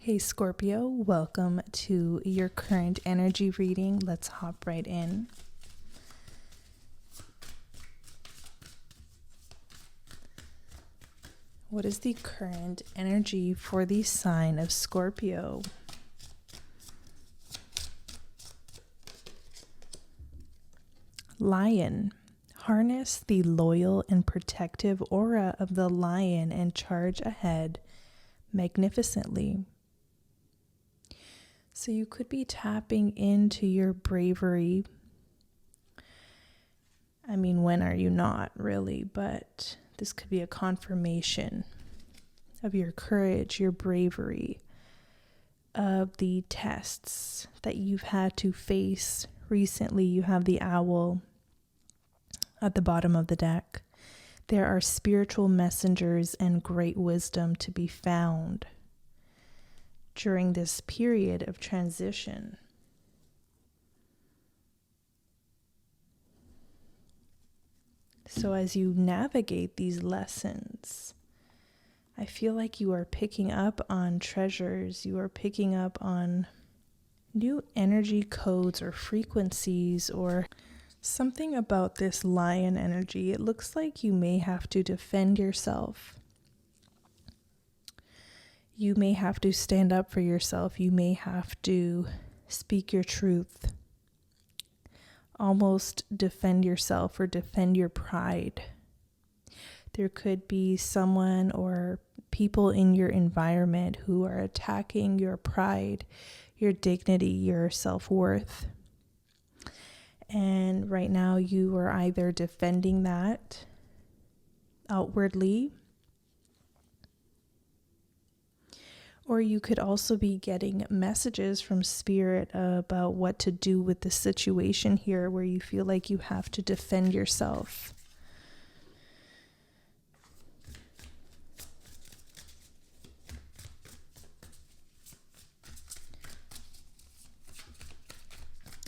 Hey Scorpio, welcome to your current energy reading. Let's hop right in. What is the current energy for the sign of Scorpio? Lion. Harness the loyal and protective aura of the lion and charge ahead magnificently. So you could be tapping into your bravery. I mean, when are you not really? But this could be a confirmation of your courage, your bravery, of the tests that you've had to face recently. You have the owl at the bottom of the deck. There are spiritual messengers and great wisdom to be found during this period of transition. So as you navigate these lessons, I feel like you are picking up on treasures. You are picking up on new energy codes or frequencies or something about this lion energy. It looks like you may have to defend yourself. You may have to stand up for yourself. You may have to speak your truth. Almost defend yourself or defend your pride. There could be someone or people in your environment who are attacking your pride, your dignity, your self-worth. And right now you are either defending that outwardly, or you could also be getting messages from spirit about what to do with the situation here where you feel like you have to defend yourself.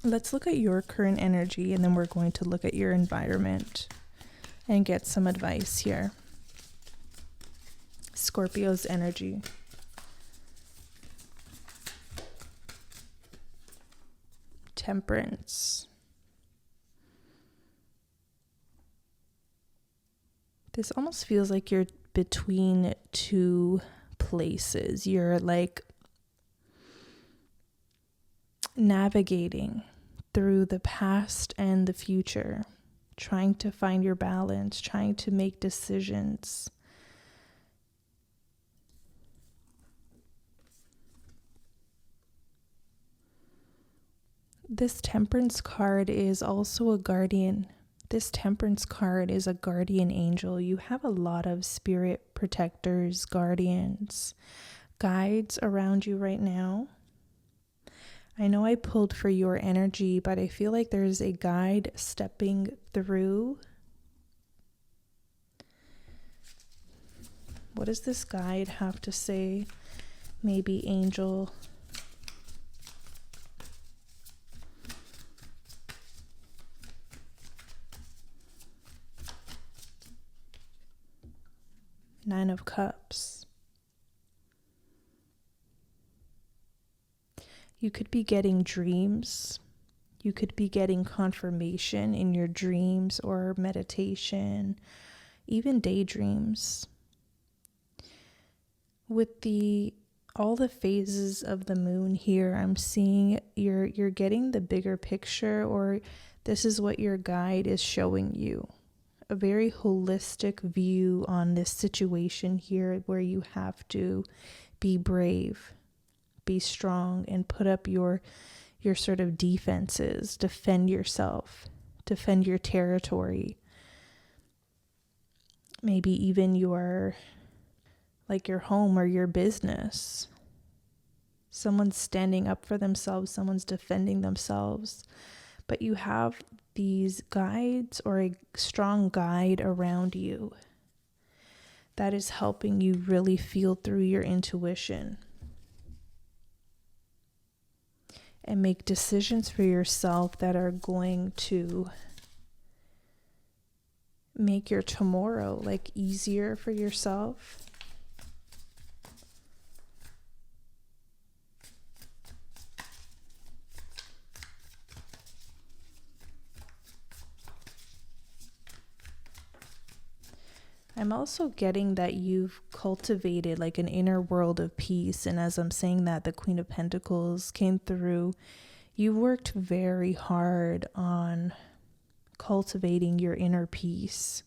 Let's look at your current energy, and then we're going to look at your environment and get some advice here. Scorpio's energy. Temperance. This almost feels like you're between two places. You're like navigating through the past and the future, trying to find your balance, trying to make decisions. This Temperance card is also a guardian. This Temperance card is a guardian angel. You have a lot of spirit protectors, guardians, guides around you right now. I know I pulled for your energy, but I feel like there's a guide stepping through. What does this guide have to say? Maybe angel. Nine of Cups. You could be getting dreams. You could be getting confirmation in your dreams or meditation, even daydreams. With all the phases of the moon here, I'm seeing you're getting the bigger picture, or this is what your guide is showing you. A very holistic view on this situation here where you have to be brave, be strong, and put up your sort of defenses, defend yourself, defend your territory. Maybe even your home or your business. Someone's standing up for themselves, someone's defending themselves. But you have these guides or a strong guide around you that is helping you really feel through your intuition and make decisions for yourself that are going to make your tomorrow easier for yourself. I'm also getting that you've cultivated like an inner world of peace. And as I'm saying that, the Queen of Pentacles came through. You worked very hard on cultivating your inner peace.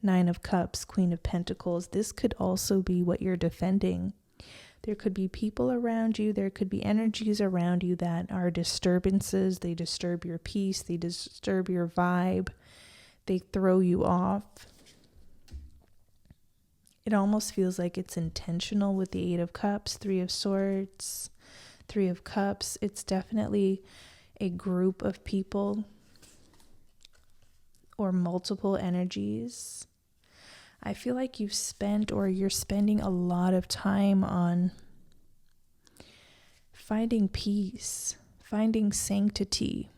Nine of Cups, Queen of Pentacles. This could also be what you're defending. There could be people around you. There could be energies around you that are disturbances. They disturb your peace. They disturb your vibe. They throw you off. It almost feels like it's intentional with the Eight of Cups, Three of Swords, Three of Cups. It's definitely a group of people or multiple energies. I feel like you've spent or you're spending a lot of time on finding peace, finding sanctity.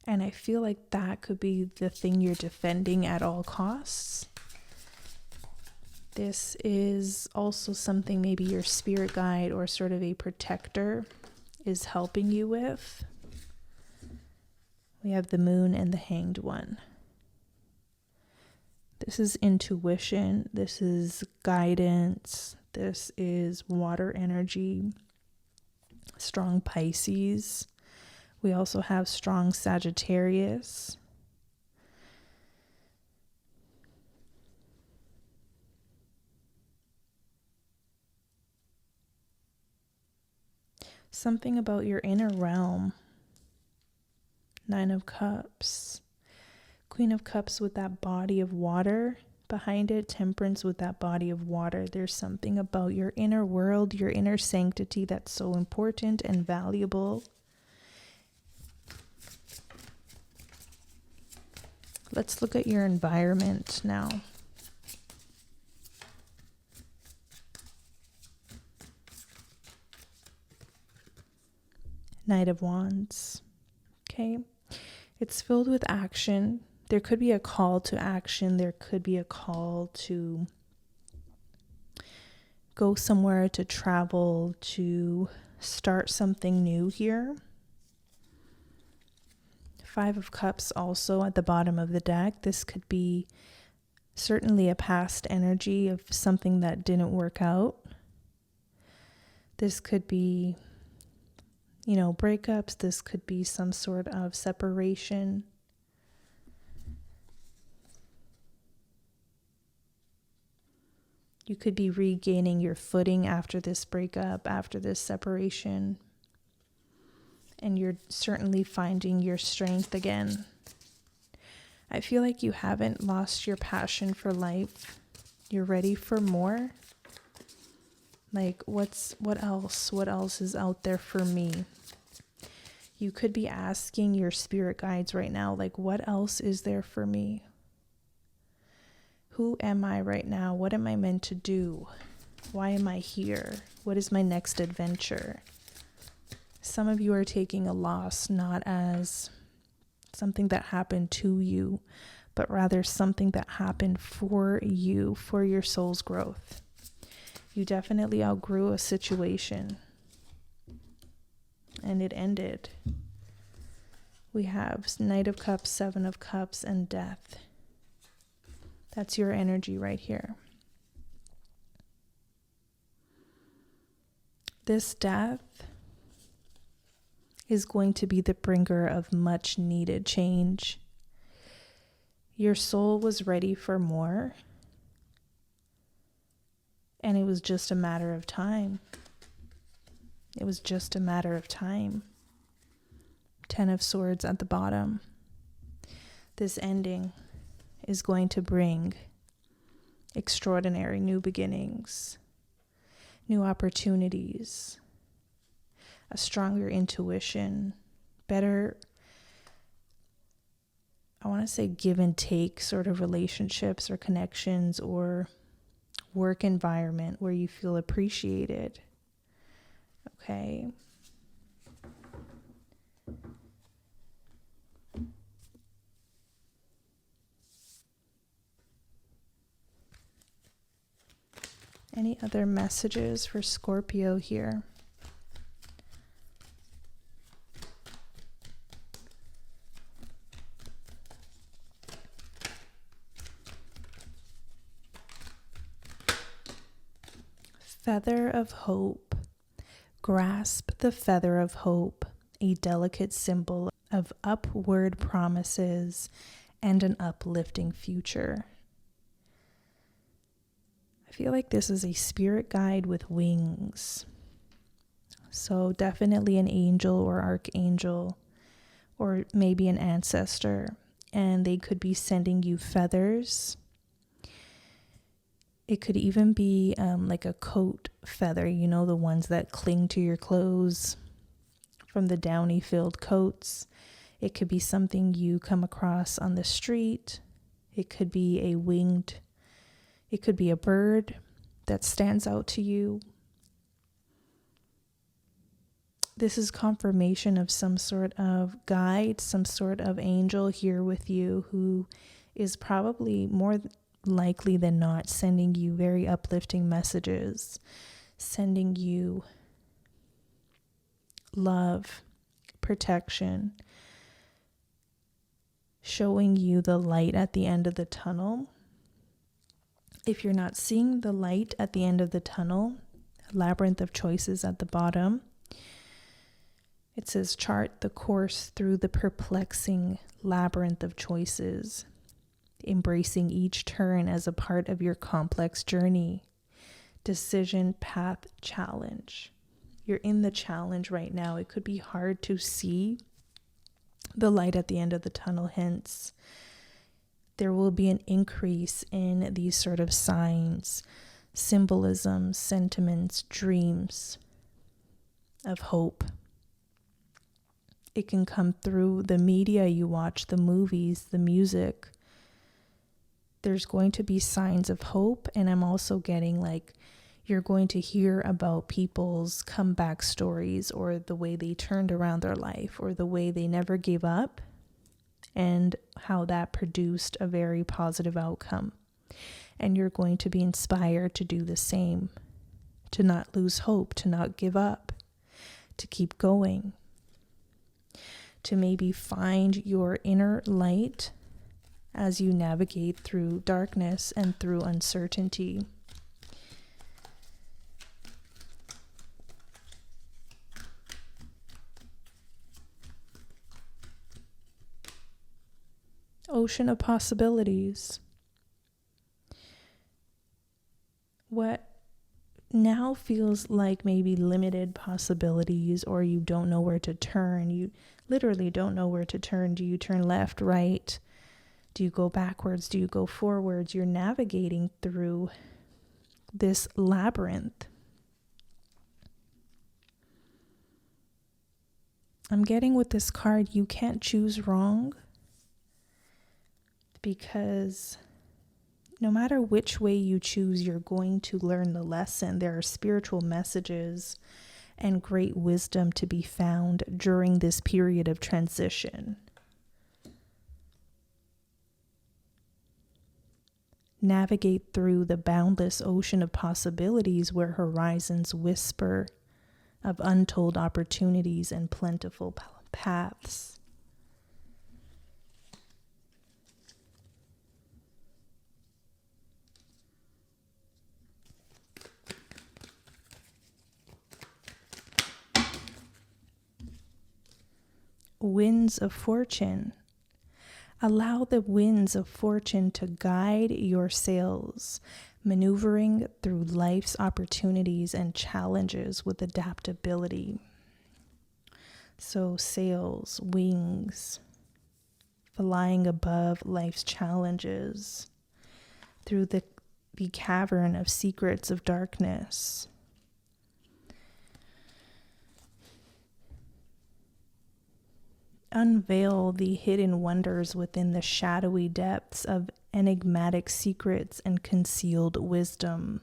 And I feel like that could be the thing you're defending at all costs. This is also something maybe your spirit guide or sort of a protector is helping you with. We have the Moon and the Hanged One. This is intuition. This is guidance. This is water energy. Strong Pisces. We also have strong Sagittarius. Something about your inner realm. Nine of Cups. Queen of Cups with that body of water behind it. Temperance with that body of water. There's something about your inner world, your inner sanctity that's so important and valuable. Let's look at your environment now. Knight of Wands. Okay. It's filled with action. There could be a call to action. There could be a call to go somewhere, to travel, to start something new here. Five of Cups also at the bottom of the deck. This could be certainly a past energy of something that didn't work out. This could be, breakups. This could be some sort of separation. You could be regaining your footing after this breakup, after this separation. And you're certainly finding your strength again. I feel like you haven't lost your passion for life. You're ready for more. Like, what else? What else is out there for me? You could be asking your spirit guides right now, like, what else is there for me? Who am I right now? What am I meant to do? Why am I here? What is my next adventure? Some of you are taking a loss not as something that happened to you, but rather something that happened for you, for your soul's growth. You definitely outgrew a situation and it ended. We have Knight of Cups, Seven of Cups, and Death. That's your energy right here. This death is going to be the bringer of much needed change. Your soul was ready for more, and it was just a matter of time. It was just a matter of time. Ten of Swords at the bottom. This ending is going to bring extraordinary new beginnings, new opportunities, a stronger intuition, better, I want to say give and take sort of relationships or connections or work environment where you feel appreciated. Okay. Any other messages for Scorpio here? Feather of hope. Grasp the feather of hope, a delicate symbol of upward promises and an uplifting future. I feel like this is a spirit guide with wings. So definitely an angel or archangel, or maybe an ancestor, and they could be sending you feathers. It could even be like a coat feather, you know, the ones that cling to your clothes from the downy filled coats. It could be something you come across on the street. It could be it could be a bird that stands out to you. This is confirmation of some sort of guide, some sort of angel here with you who is probably more likely than not sending you very uplifting messages, sending you love, protection, showing you the light at the end of the tunnel. If you're not seeing the light at the end of the tunnel, labyrinth of choices at the bottom, it says chart the course through the perplexing labyrinth of choices, embracing each turn as a part of your complex journey. Decision, path, challenge. You're in the challenge right now. It could be hard to see the light at the end of the tunnel, hence there will be an increase in these sort of signs, symbolisms, sentiments, dreams of hope. It can come through the media you watch, the movies, the music. There's going to be signs of hope, and I'm also getting like you're going to hear about people's comeback stories, or the way they turned around their life, or the way they never gave up, and how that produced a very positive outcome. And you're going to be inspired to do the same, to not lose hope, to not give up, to keep going, to maybe find your inner light as you navigate through darkness and through uncertainty. Ocean of possibilities. What now feels like maybe limited possibilities, or you don't know where to turn. You literally don't know where to turn. Do you turn left, right? Do you go backwards? Do you go forwards? You're navigating through this labyrinth. I'm getting with this card, you can't choose wrong, because no matter which way you choose, you're going to learn the lesson. There are spiritual messages and great wisdom to be found during this period of transition. Navigate through the boundless ocean of possibilities where horizons whisper of untold opportunities and plentiful paths. Winds of fortune. Allow the winds of fortune to guide your sails, maneuvering through life's opportunities and challenges with adaptability. So sails, wings, flying above life's challenges through the cavern of secrets of darkness. Unveil the hidden wonders within the shadowy depths of enigmatic secrets and concealed wisdom.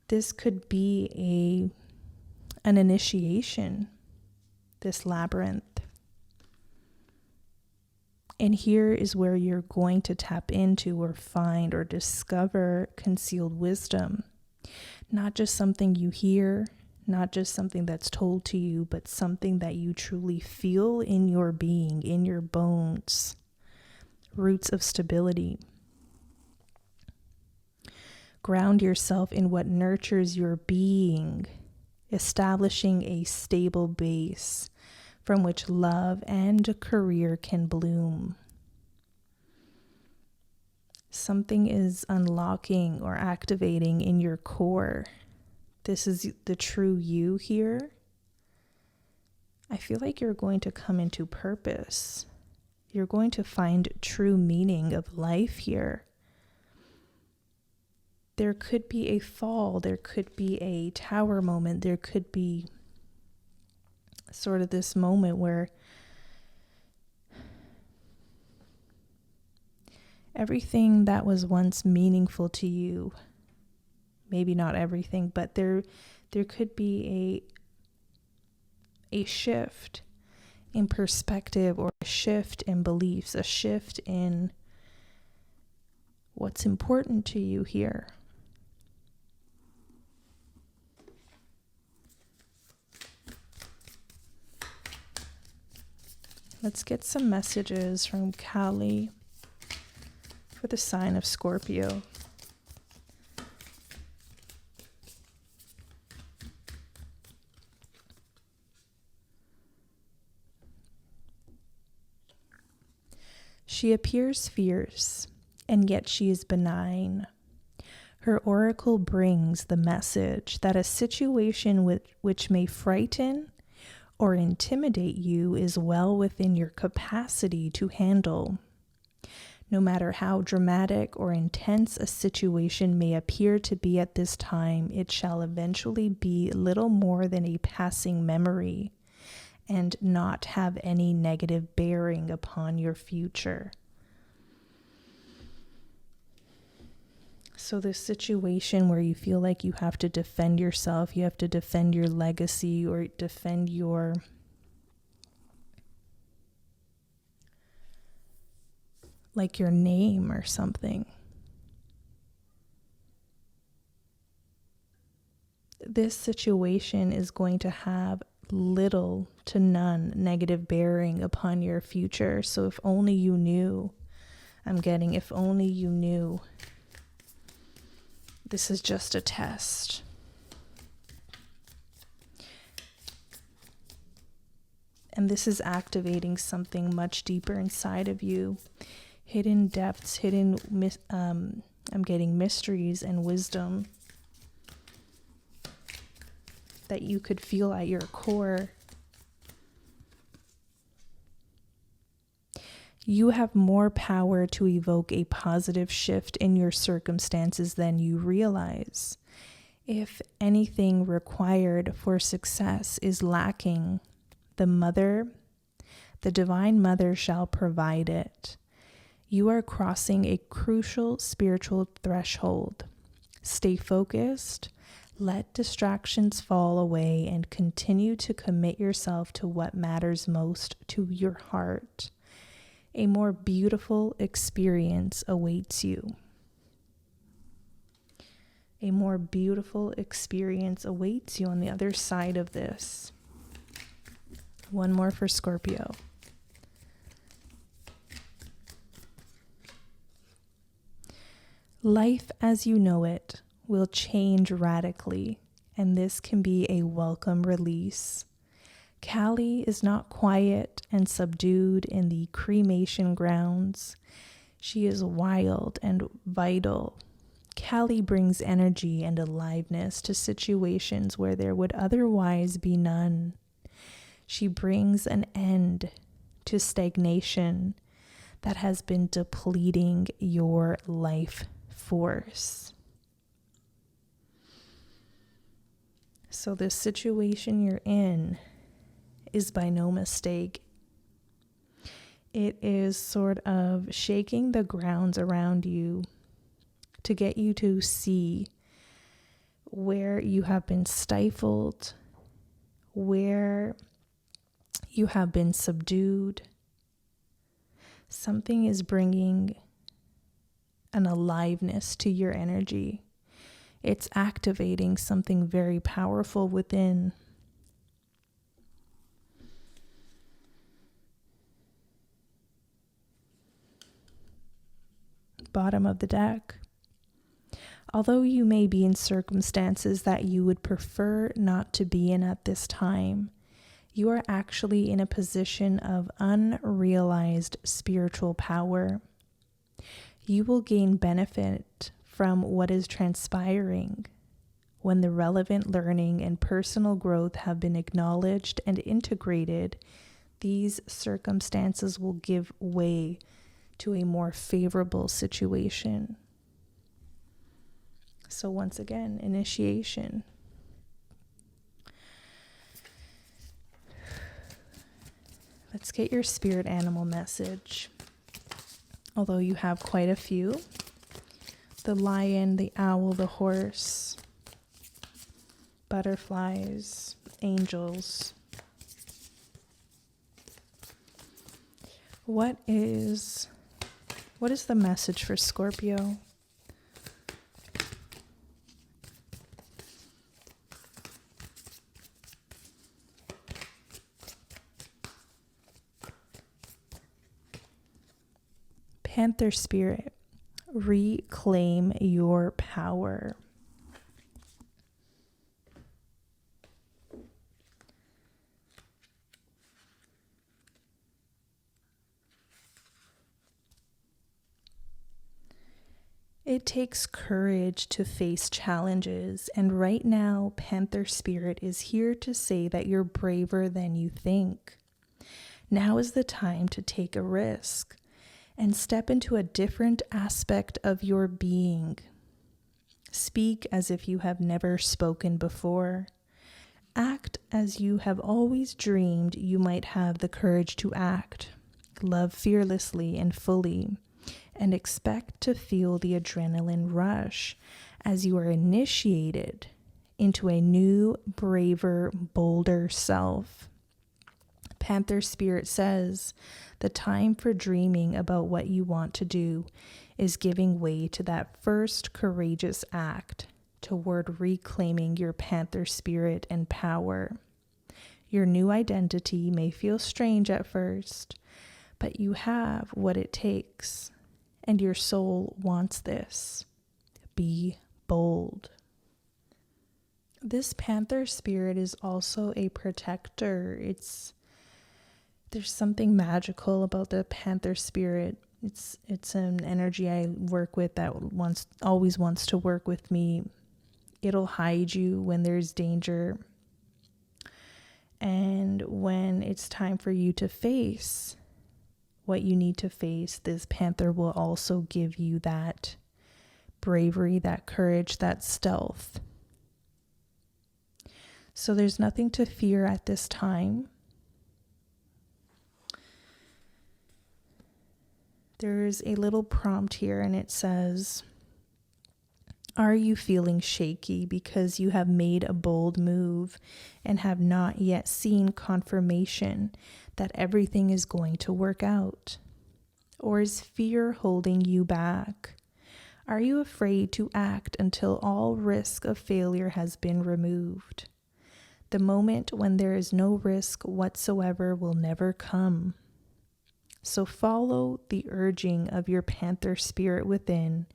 This could be an initiation, this labyrinth. And here is where you're going to tap into or find or discover concealed wisdom. Not just something you hear, not just something that's told to you, but something that you truly feel in your being, in your bones. Roots of stability. Ground yourself in what nurtures your being, establishing a stable base from which love and career can bloom. Something is unlocking or activating in your core. This is the true you here. I feel like you're going to come into purpose. You're going to find true meaning of life here. There could be a fall, there could be a tower moment, there could be sort of this moment where everything that was once meaningful to you, maybe not everything, but there could be a shift in perspective, or a shift in beliefs, a shift in what's important to you here. Let's get some messages from Kali for the sign of Scorpio. She appears fierce, and yet she is benign. Her oracle brings the message that a situation which may frighten or intimidate you is well within your capacity to handle. No matter how dramatic or intense a situation may appear to be at this time, it shall eventually be little more than a passing memory and not have any negative bearing upon your future. So this situation where you feel like you have to defend yourself, you have to defend your legacy or defend your name or something. This situation is going to have little to none negative bearing upon your future. So if only you knew, if only you knew. This is just a test. And this is activating something much deeper inside of you. Hidden depths, I'm getting mysteries and wisdom that you could feel at your core. You have more power to evoke a positive shift in your circumstances than you realize. If anything required for success is lacking, the Divine Mother shall provide it. You are crossing a crucial spiritual threshold. Stay focused, let distractions fall away, and continue to commit yourself to what matters most to your heart. A more beautiful experience awaits you. A more beautiful experience awaits you on the other side of this. One more for Scorpio. Life as you know it will change radically, and this can be a welcome release. Kali is not quiet and subdued in the cremation grounds. She is wild and vital. Kali brings energy and aliveness to situations where there would otherwise be none. She brings an end to stagnation that has been depleting your life force. So this situation you're in is by no mistake. It is sort of shaking the grounds around you to get you to see where you have been stifled, where you have been subdued. Something is bringing an aliveness to your energy. It's activating something very powerful within. Bottom of the deck. Although you may be in circumstances that you would prefer not to be in at this time, you are actually in a position of unrealized spiritual power. You will gain benefit from what is transpiring when the relevant learning and personal growth have been acknowledged and integrated. These circumstances will give way to a more favorable situation. So once again, initiation. Let's get your spirit animal message. Although you have quite a few. The lion, the owl, the horse, butterflies, angels. What is the message for Scorpio? Panther spirit, reclaim your power. It takes courage to face challenges, and right now, Panther Spirit is here to say that you're braver than you think. Now is the time to take a risk and step into a different aspect of your being. Speak as if you have never spoken before. Act as you have always dreamed you might have the courage to act. Love fearlessly and fully, and expect to feel the adrenaline rush as you are initiated into a new, braver, bolder self. Panther Spirit says the time for dreaming about what you want to do is giving way to that first courageous act toward reclaiming your Panther Spirit and power. Your new identity may feel strange at first, but you have what it takes, and your soul wants this. Be bold. This Panther Spirit is also a protector. There's something magical about the Panther Spirit. It's an energy I work with that always wants to work with me. It'll hide you when there's danger. And when it's time for you to face what you need to face, this Panther will also give you that bravery, that courage, that stealth. So there's nothing to fear at this time. There's a little prompt here, and it says, are you feeling shaky because you have made a bold move and have not yet seen confirmation that everything is going to work out? Or is fear holding you back? Are you afraid to act until all risk of failure has been removed? The moment when there is no risk whatsoever will never come. So follow the urging of your Panther Spirit within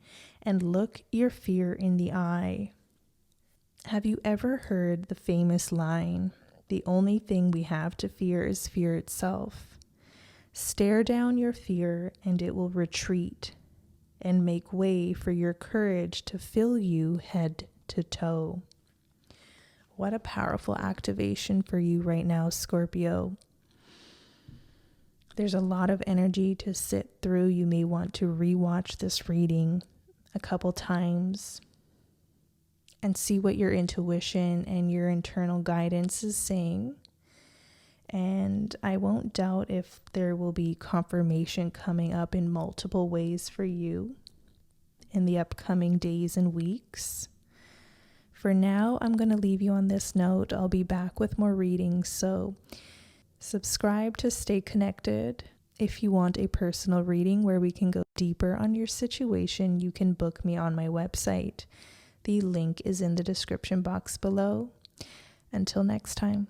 and look your fear in the eye. Have you ever heard the famous line, the only thing we have to fear is fear itself? Stare down your fear and it will retreat and make way for your courage to fill you head to toe. What a powerful activation for you right now, Scorpio. There's a lot of energy to sit through. You may want to rewatch this reading a couple times and see what your intuition and your internal guidance is saying. And I won't doubt if there will be confirmation coming up in multiple ways for you in the upcoming days and weeks. For now, I'm going to leave you on this note. I'll be back with more readings, so subscribe to stay connected. If you want a personal reading where we can go deeper on your situation, you can book me on my website. The link is in the description box below. Until next time.